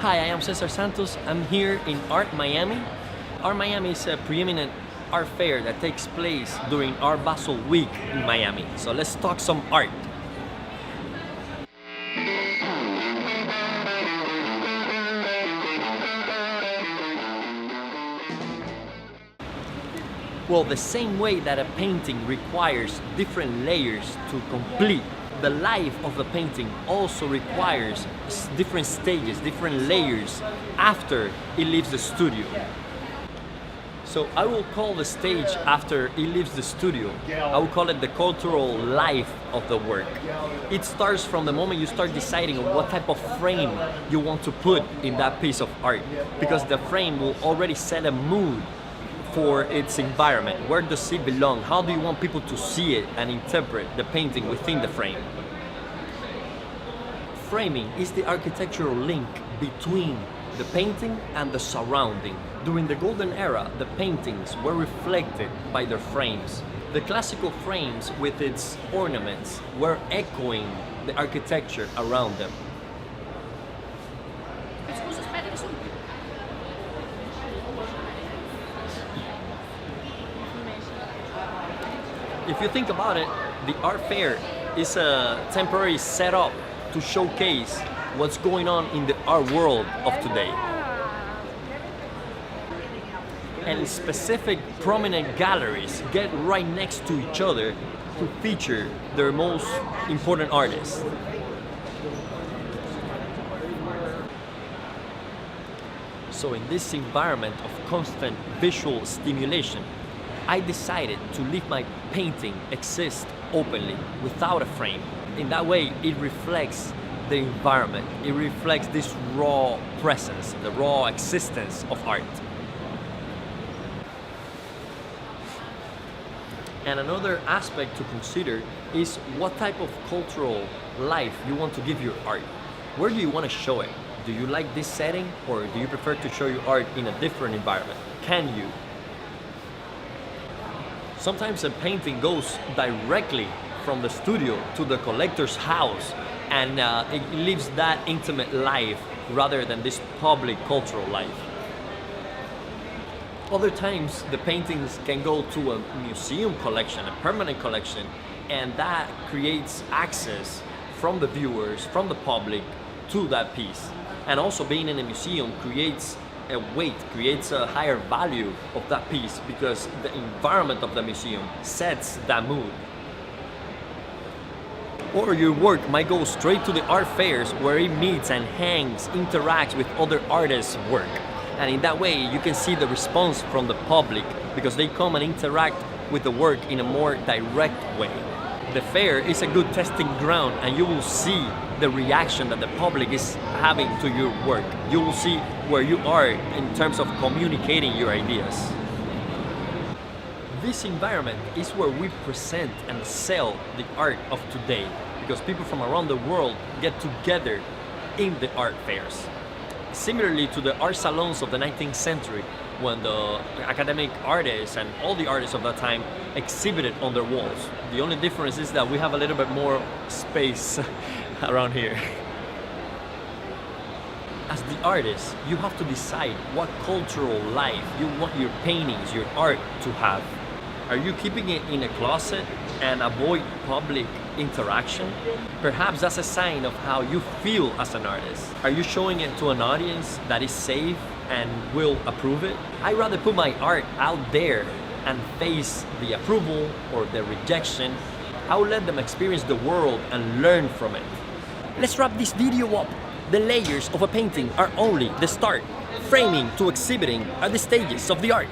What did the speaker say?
Hi, I am Cesar Santos. I'm here in Art Miami. Art Miami is a preeminent art fair that takes place during our Basel week in Miami. So let's talk some art. Well, the same way that a painting requires different layers to complete, the life of the painting also requires different stages, different layers after it leaves the studio. So I will call the stage after it leaves the studio, I will call it the cultural life of the work. It starts from the moment you start deciding on what type of frame you want to put in that piece of art, because the frame will already set a mood for its environment. Where does it belong? How do you want people to see it and interpret the painting within the frame? Framing is the architectural link between the painting and the surrounding. During the golden era, the paintings were reflected by their frames. The classical frames with its ornaments were echoing the architecture around them. If you think about it, the art fair is a temporary setup to showcase what's going on in the art world of today. And specific prominent galleries get right next to each other to feature their most important artists. So in this environment of constant visual stimulation, I decided to leave my painting exist openly, without a frame. In that way, it reflects the environment. It reflects this raw presence, the raw existence of art. And another aspect to consider is what type of cultural life you want to give your art. Where do you want to show it? Do you like this setting, or do you prefer to show your art in a different environment? Can you? Sometimes a painting goes directly from the studio to the collector's house, and it lives that intimate life rather than this public cultural life. Other times the paintings can go to a museum collection, a permanent collection, and that creates access from the viewers, from the public, to that piece. And also being in a museum creates a weight, creates a higher value of that piece, because the environment of the museum sets that mood. Or your work might go straight to the art fairs where it meets and hangs, interacts with other artists' work. And in that way you can see the response from the public, because they come and interact with the work in a more direct way. The fair is a good testing ground, and you will see the reaction that the public is having to your work. You will see where you are in terms of communicating your ideas. This environment is where we present and sell the art of today, because people from around the world get together in the art fairs. Similarly to the art salons of the 19th century, when the academic artists and all the artists of that time exhibited on their walls. The only difference is that we have a little bit more space around here. As the artist, you have to decide what cultural life you want your paintings, your art to have. Are you keeping it in a closet and avoid public interaction? Perhaps that's a sign of how you feel as an artist. Are you showing it to an audience that is safe and will approve it? I'd rather put my art out there and face the approval or the rejection. I will let them experience the world and learn from it. Let's wrap this video up. The layers of a painting are only the start. Framing to exhibiting are the stages of the art.